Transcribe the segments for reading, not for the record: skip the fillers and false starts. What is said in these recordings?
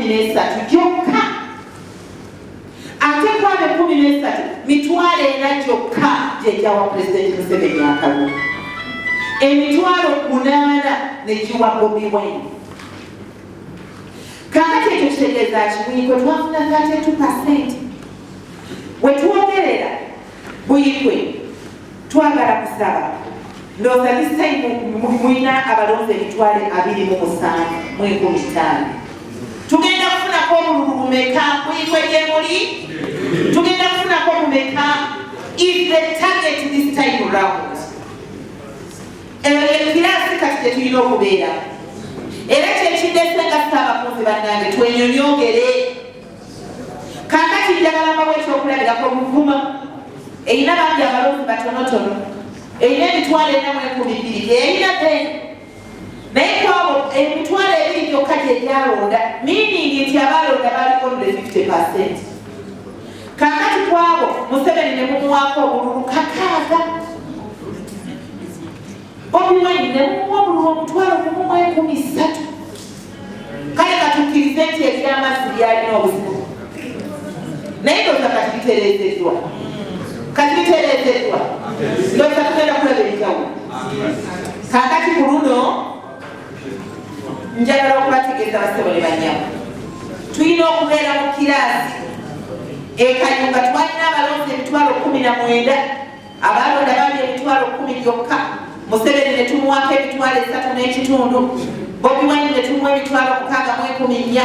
13 gyokka. Ate kwabo 13 mitwalo 4 gyokka gyejawa Pulezidenti Museveni akalulu. Emitwalo 8 ne giwa Bobi Wine. Kakati ekyo kitegeeza ki? Kwe twafuna 32%. We twogerera buyikwe twagala kusaba ndowooza this time mulina abalonzi emitwalo 27 mu 15. Tugenda kufunako obululu bumeka buyikwe gye muli? Tugenda kufunako bumeka? Is the target this time round? Ekirasi kati tetulina okubeera. Era kyekidese nga Ssaabakunzi bannange twenyonyogere. Kakati njagala mbawe ekyokulabirako Buvuma erina bangi abalonzi batonotono, erina emitwalo 412 erina bene, naye kwabo emitwalo 2 gyokka gye gyalonda, meaning nti abalonda baliko 50%. Kakati kwabo Museveni ne mumuwaako obululu 6. Bobi Wine ne mumuwa obululu omutwalo 13. Kale katukkirize nti ebyamazzi byalina obuzibu. Naye ndowooza kati bitereezeddwa. Ndowooza tugenda kulaba enjawulo. Kaakati ku luno njagala okubategeeza bassebo ne bannyabo. Tulina okubeera mu kiraasi Kayunga twalina abalonzi emitwalo 19, abalonda bali emitwalo 10 gyokka. Museveni ne tumuwaako emitwalo 3.5, Bobi Wine ne tumuwa emitwalo 614.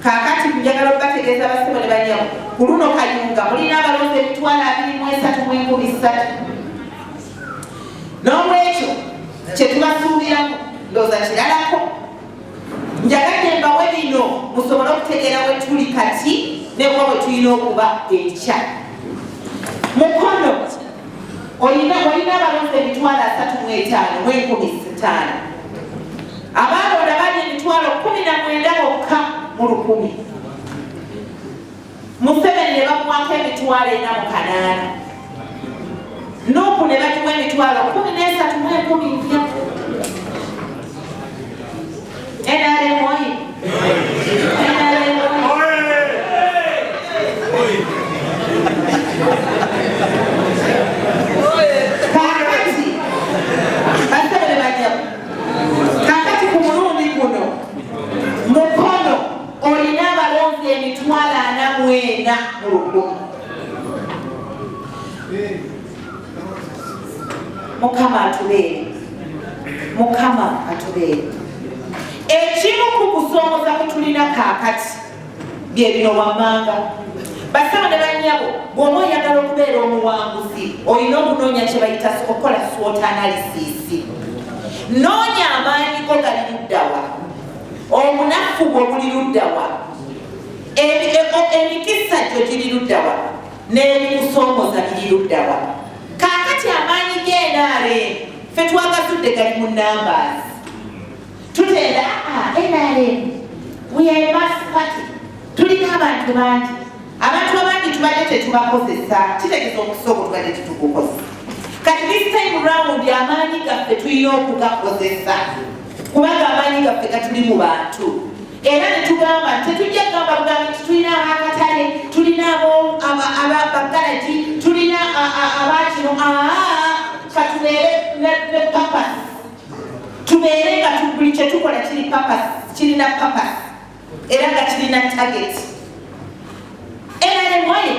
Kaakati njagala okubategeeza bassebo ne bannyabo, ku luno Kayunga mulina abalonzi emitwalo 23.3. N'olwekyo kye tubasuubiramu ndowooza kiralako. Njagadde mbawe bino musobole okutegeera we tuli kati ne bwe tulina okuba enkya. Mukono olina abalonzi emitwalo 35.5. Abalonda bali emitwalo 19 bokka mu 1000. Museveni ne bamuwaako emitwalo 48. Nuupu ne batuwa emitwalo 13.4. NRM oyi. Kakati ku mulundi guno Mukono olina abalonzi emitwalo 44 mu 1000. Mukama atubeere. Ekimu ku kusoomoza kwe tulina kaakati bye bino wammanga. Bassebo ne bannyabo, bw'oba oyagala okubeera omuwanguzi olina okunoonya kye bayita okukola SWOT analysis. Noonya amaanyi go gali ludda wa, omunafu gwo buli ludda wa, emikisa gyo giri ludda wa, n'ebikusoomoza biri ludda wa. Kaakati amaanyi g'NRM ffe twagasudde gali mu numbers. Tutenda NRM we are a mass party. Tulina abantu bangi. Abantu abangi tubadde tetubakozesa. Kitegeeza okusooka tubadde tetugukozesa. Kati this time round amaanyi gaffe tulina okugakozesa. Kubanga amaanyi gaffe gatuli mu bantu. Era ne tugamba tetujja kugamba bugambi nti tulina abakatale, tulina abagalaji, tulina abakino. Katubeere ne papa. Tubeere nga buli kye tukola kirina papa era nga kirina target. NRM oye.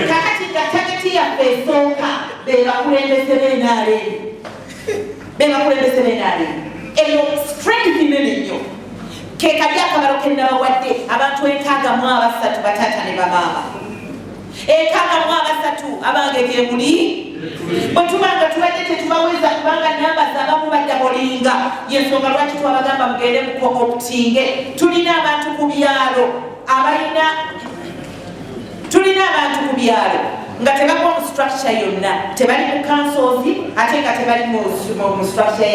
Kakati nga target yaffe esooka be bakulembeze b'NRM. Eyo strength nene nnyo. Ke kali akabalo ke nabawadde abantu 603 bataata ne bamaama. 603 abange gye muli. Bwe tubanga tubadde tetubaweza kubanga namba z'abamu baddabolinga, y'ensonga lwaki twabagamba mugende mukooptinge. Tulina abantu ku byalo nga tebagwa mu structure yonna, tebali mu councils ate nga tebali mu structure